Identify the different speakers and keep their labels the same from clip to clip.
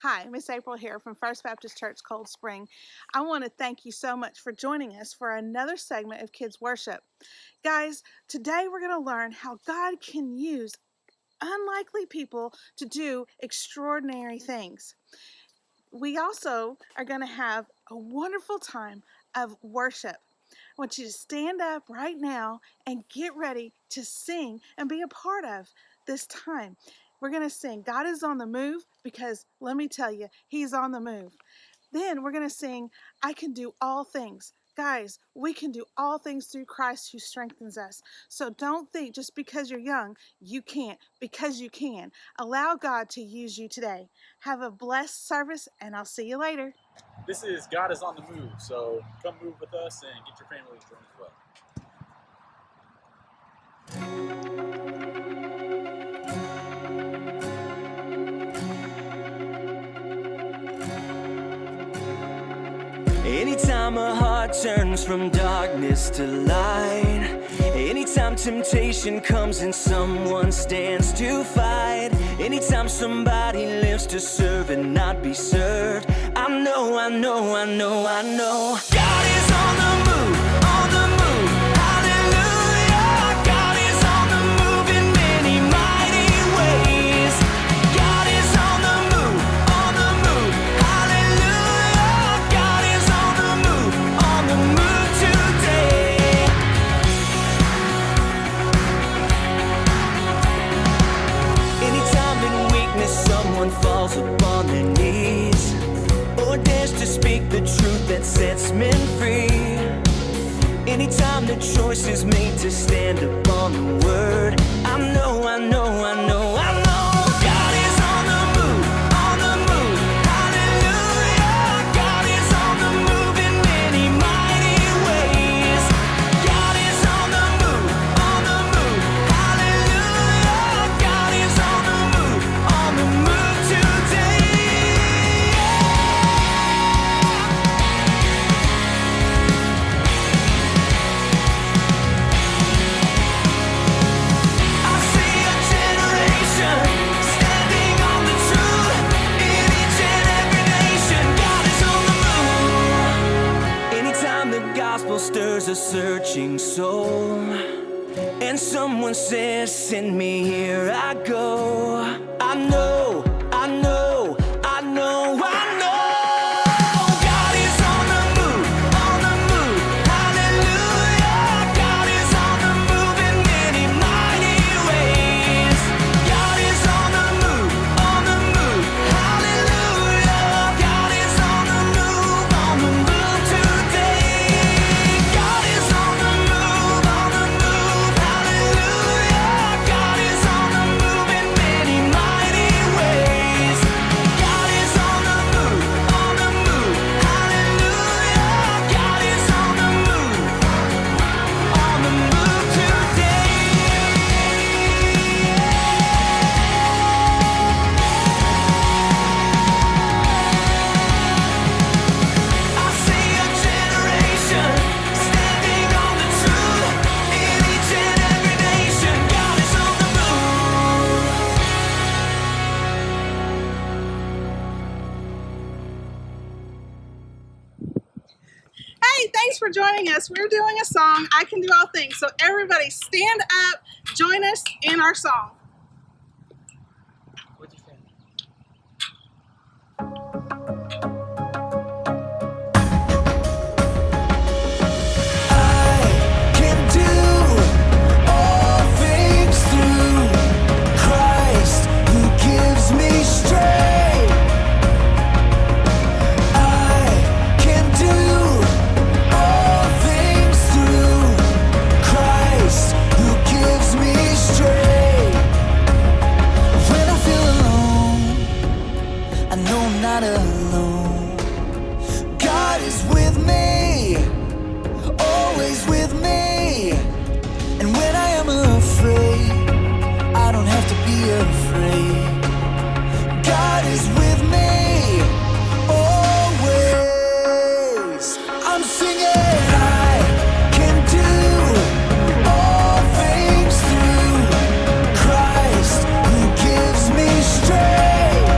Speaker 1: Hi, Miss April here from First Baptist Church, Cold Spring. I want to thank you so much for joining us for another segment of Kids Worship. Guys, today we're going to learn how God can use unlikely people to do extraordinary things. We also are going to have a wonderful time of worship. I want you to stand up right now and get ready to sing and be a part of this time. We're going to sing God is on the Move, because let me tell you, He's on the move. Then we're going to sing I Can Do All Things. Guys, we can do all things through Christ who strengthens us. So don't think just because you're young, you can't, because you can. Allow God to use you today. Have a blessed service, and I'll see you later.
Speaker 2: This is God is on the Move, so come move with us and get your family to join as well.
Speaker 3: Anytime a heart turns from darkness to light, anytime temptation comes and someone stands to fight, anytime somebody lives to serve and not be served, I know God is on the move, hallelujah. God is on the move in many mighty ways. God is on the move, hallelujah. God is on the move today. Anytime in weakness someone falls upon their knees, or dares to speak the truth that sets men free. Anytime the choice is made to stand upon the word, I know God is on the move, hallelujah. God is on the move in many mighty ways. God is on the move, hallelujah. God is on the move today. I see a generation standing on the truth in each and every nation. God is on the move. Anytime the gospel stirs a searching soul, and someone says, "Send me, here I go." I know. God is on the move, hallelujah. God is on the move in many mighty ways. God is on the move, hallelujah. God is on the move today. God is on the move, hallelujah. God is on the move in many mighty ways. God is on the move, hallelujah. God is on the move today. I see a generation standing on the truth in each and every nation. God is on the move.
Speaker 1: Hey, thanks for joining us. We're doing a song, I Can Do All Things. So everybody stand up, join us in our song.
Speaker 2: What'd you think?
Speaker 3: I can do all things through Christ who gives me strength. I can do all things through Christ who gives me strength. When I feel alone, I know I'm not alone. God is with me, always with me. And when I am afraid, I don't have to be afraid. God is with me, always. I'm singing, I can do all things through Christ who gives me strength.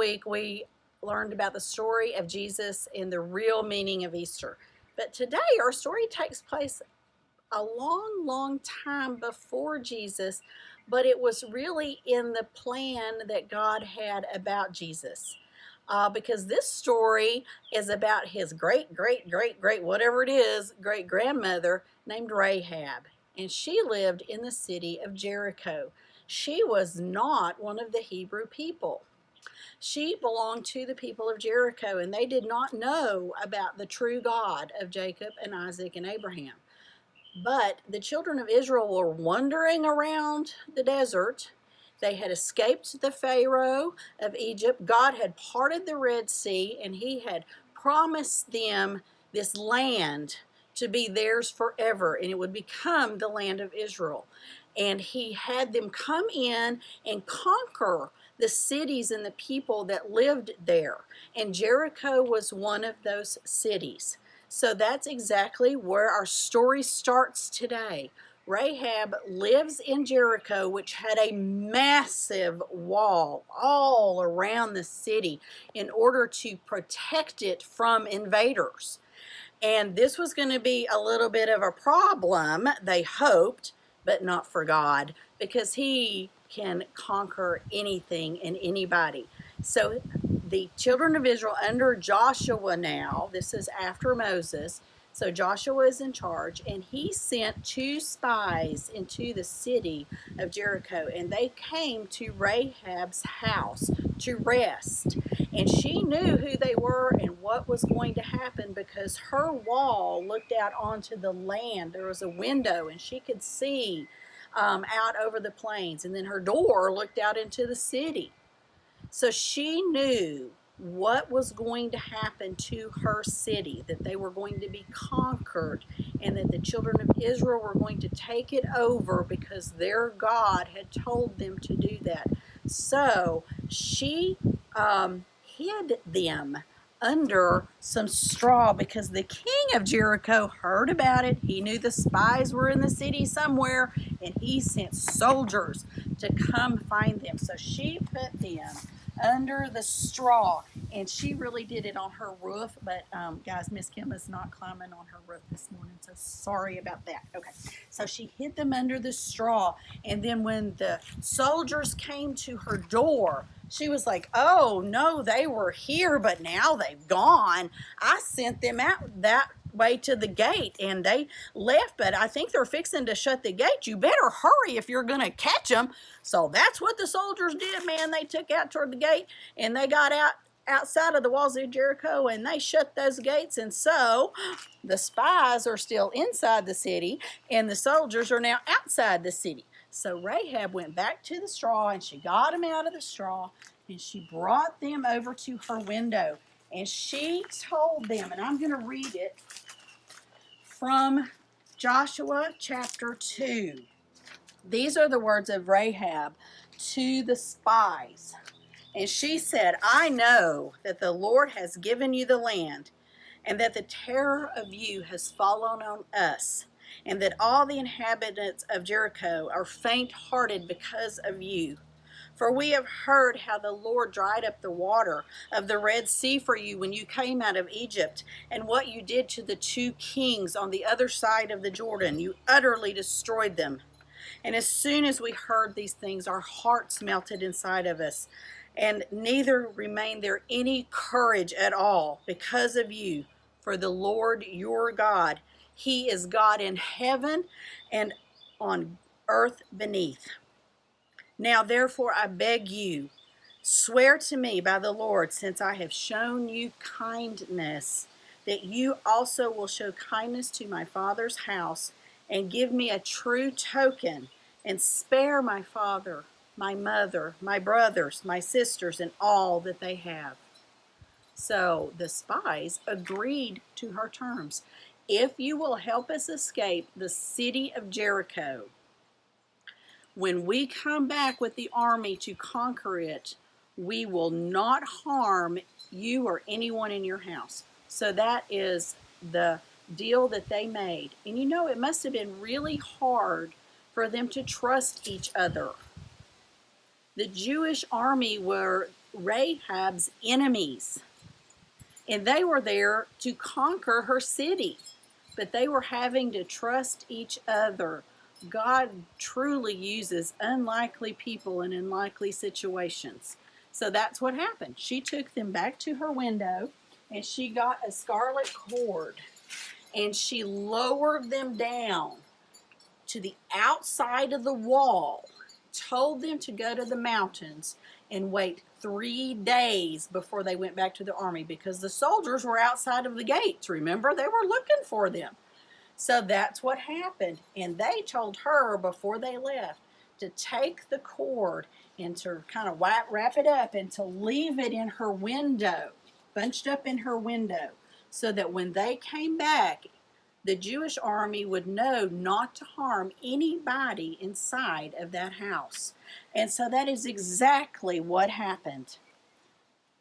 Speaker 4: week we learned about the story of Jesus and the real meaning of Easter. But today our story takes place a long, long time before Jesus, but it was really in the plan that God had about Jesus. Because this story is about his great, great, great, great, whatever it is, great grandmother named Rahab. And she lived in the city of Jericho. She was not one of the Hebrew people. She belonged to the people of Jericho, and they did not know about the true God of Jacob and Isaac and Abraham. But the children of Israel were wandering around the desert. They had escaped the Pharaoh of Egypt. God had parted the Red Sea, and he had promised them this land to be theirs forever, and it would become the land of Israel. And he had them come in and conquer the cities and the people that lived there. And Jericho was one of those cities. So that's exactly where our story starts today. Rahab lives in Jericho, which had a massive wall all around the city in order to protect it from invaders. And this was going to be a little bit of a problem, they hoped, but not for God, because he can conquer anything and anybody. So the children of Israel under Joshua now, this is after Moses, so Joshua is in charge, and he sent 2 spies into the city of Jericho, and they came to Rahab's house to rest. And she knew who they were and what was going to happen because her wall looked out onto the land. There was a window, and she could see out over the plains, and then her door looked out into the city. So she knew what was going to happen to her city, that they were going to be conquered, and that the children of Israel were going to take it over because their God had told them to do that. So she hid them under some straw because the king of Jericho heard about it. He knew the spies were in the city somewhere, and he sent soldiers to come find them. So she put them under the straw, and she really did it on her roof. But guys, Miss Kim is not climbing on her roof this morning, so sorry about that. Okay, so she hid them under the straw, and then when the soldiers came to her door, she was like, oh no, they were here, but now they've gone. I sent them out that way to the gate, and they left, but I think they're fixing to shut the gate. You better hurry if you're going to catch them. So that's what the soldiers did, man. They took out toward the gate, and they got outside of the walls of Jericho, and they shut those gates. And so the spies are still inside the city, and the soldiers are now outside the city. So Rahab went back to the straw, and she got them out of the straw, and she brought them over to her window. And she told them, and I'm going to read it from Joshua chapter 2. These are the words of Rahab to the spies. And she said, I know that the Lord has given you the land, and that the terror of you has fallen on us, and that all the inhabitants of Jericho are faint-hearted because of you. For we have heard how the Lord dried up the water of the Red Sea for you when you came out of Egypt, and what you did to the 2 kings on the other side of the Jordan. You utterly destroyed them. And as soon as we heard these things, our hearts melted inside of us, and neither remained there any courage at all because of you. For the Lord your God, he is God in heaven and on earth beneath. Now therefore I beg you, swear to me by the Lord, since I have shown you kindness, that you also will show kindness to my father's house, and give me a true token, and spare my father, my mother, my brothers, my sisters, and all that they have. So the spies agreed to her terms. If you will help us escape the city of Jericho, when we come back with the army to conquer it, we will not harm you or anyone in your house. So that is the deal that they made. And you know, it must have been really hard for them to trust each other. The Jewish army were Rahab's enemies. And they were there to conquer her city, but they were having to trust each other. God truly uses unlikely people in unlikely situations. So that's what happened. She took them back to her window and she got a scarlet cord and she lowered them down to the outside of the wall, told them to go to the mountains and wait 3 days before they went back to the army, because the soldiers were outside of the gates. Remember, they were looking for them. So that's what happened. And they told her before they left to take the cord and to kind of wrap it up and to leave it in her window, bunched up in her window, so that when they came back, the Jewish army would know not to harm anybody inside of that house. And so that is exactly what happened.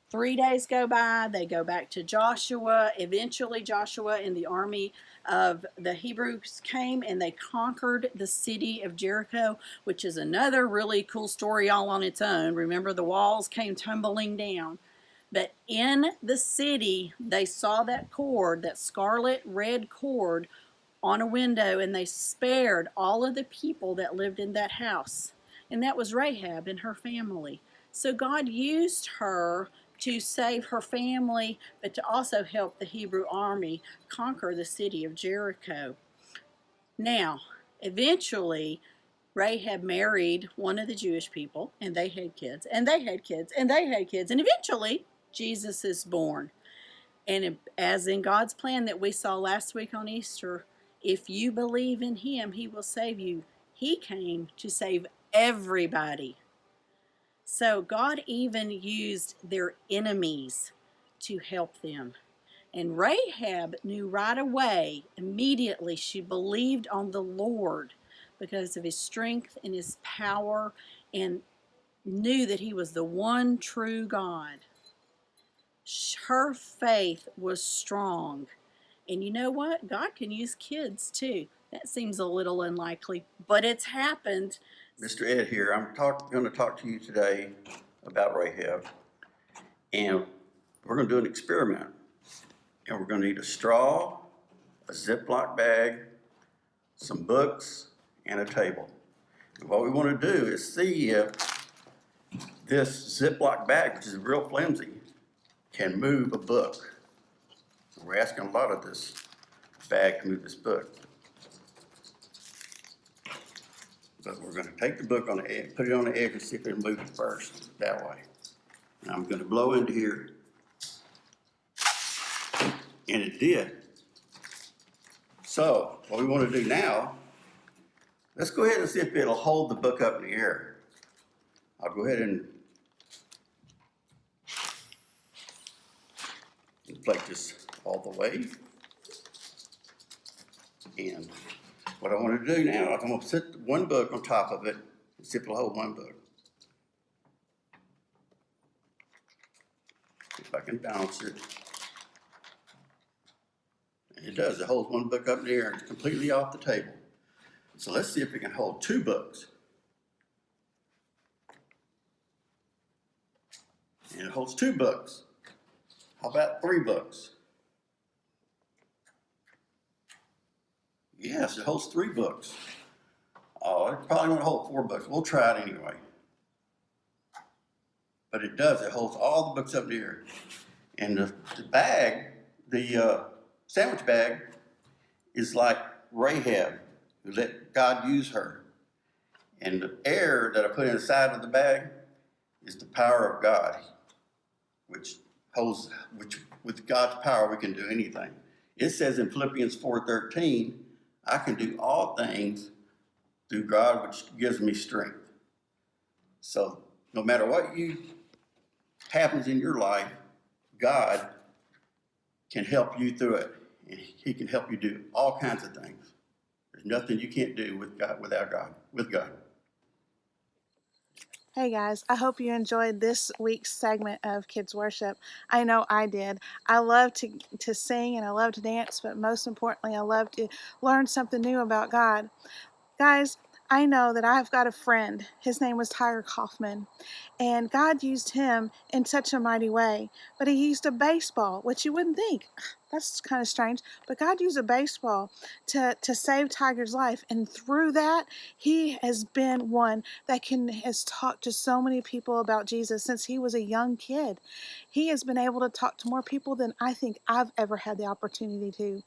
Speaker 4: 3 days go by, they go back to Joshua. Eventually, Joshua and the army of the Hebrews came and they conquered the city of Jericho, which is another really cool story all on its own. Remember, the walls came tumbling down. But in the city, they saw that cord, that scarlet red cord, on a window, and they spared all of the people that lived in that house. And that was Rahab and her family. So God used her to save her family, but to also help the Hebrew army conquer the city of Jericho. Now, eventually, Rahab married one of the Jewish people, and they had kids, and they had kids, and they had kids, and eventually Jesus is born. And as in God's plan that we saw last week on Easter, if you believe in him, he will save you. He came to save everybody. So God even used their enemies to help them. And Rahab knew right away, immediately, she believed on the Lord because of his strength and his power, and knew that he was the one true God. Her faith was strong. And you know what? God can use kids too. That seems a little unlikely, but it's happened.
Speaker 5: Mr. Ed here. I'm going to talk to you today about Rahab. And we're going to do an experiment. And we're going to need a straw, a Ziploc bag, some books, and a table. And what we want to do is see if this Ziploc bag, which is real flimsy, can move a book. So we're asking a lot of this bag to move this book. But we're going to take the book on the edge, put it on the edge and see if it'll move it first, that way. And I'm going to blow into here. And it did. So what we want to do now, let's go ahead and see if it'll hold the book up in the air. I'll go ahead and inflate this all the way. And what I want to do now is I'm going to sit one book on top of it and see if it'll hold one book. If I can balance it. And it does. It holds one book up in the air and it's completely off the table. So let's see if it can hold two books. And it holds two books. How about three books? Yes, it holds three books. Oh, it probably won't hold four books. We'll try it anyway. But it does. It holds all the books up there. And the bag, the sandwich bag, is like Rahab, who let God use her. And the air that I put inside of the bag is the power of God, which with God's power we can do anything. It says in Philippians 4:13, I can do all things through God, which gives me strength. So no matter what happens in your life, God can help you through it. And he can help you do all kinds of things. There's nothing you can't do with God, without God, with God.
Speaker 1: Hey guys, I hope you enjoyed this week's segment of Kids Worship. I know I did. I love to sing and I love to dance, but most importantly, I love to learn something new about God. Guys, I know that I've got a friend. His name was Tyler Kaufman. And God used him in such a mighty way. But he used a baseball, which you wouldn't think. That's kind of strange. But God used a baseball to save Tiger's life. And through that, he has been one that has talked to so many people about Jesus since he was a young kid. He has been able to talk to more people than I think I've ever had the opportunity to.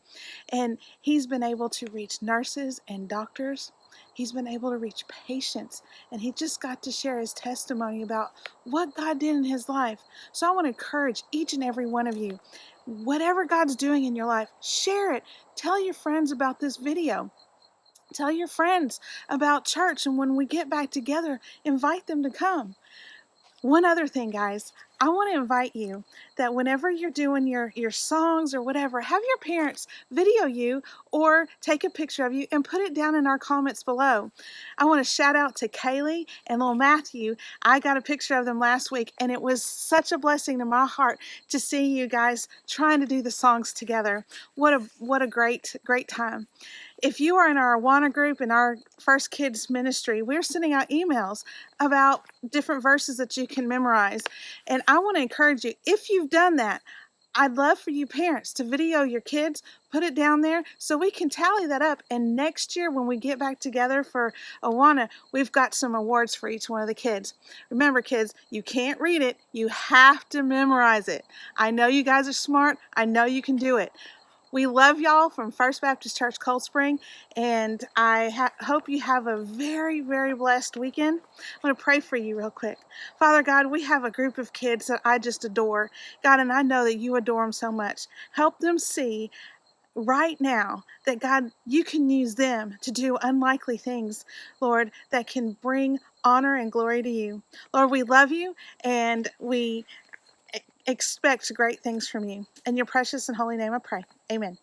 Speaker 1: And he's been able to reach nurses and doctors. He's been able to reach patients, and he just got to share his testimony about what God did in his life. So I want to encourage each and every one of you, whatever God's doing in your life, share it. Tell your friends about this video. Tell your friends about church, and when we get back together, invite them to come. One other thing, guys, I want to invite you that whenever you're doing your songs or whatever, have your parents video you or take a picture of you and put it down in our comments below. I want to shout out to Kaylee and little Matthew. I got a picture of them last week, and it was such a blessing to my heart to see you guys trying to do the songs together. What a great time. If you are in our Awana group in our First Kids ministry, we're sending out emails about different verses that you can memorize. And I want to encourage you, if you've done that, I'd love for you parents to video your kids, put it down there so we can tally that up. And next year when we get back together for Awana, we've got some awards for each one of the kids. Remember, kids, you can't read it. You have to memorize it. I know you guys are smart. I know you can do it. We love y'all from First Baptist Church Cold Spring, and I hope you have a very, very blessed weekend. I'm going to pray for you real quick. Father God, we have a group of kids that I just adore, God, and I know that you adore them so much. Help them see right now that, God, you can use them to do unlikely things, Lord, that can bring honor and glory to you. Lord, we love you, and we expect great things from you. In your precious and holy name I pray. Amen.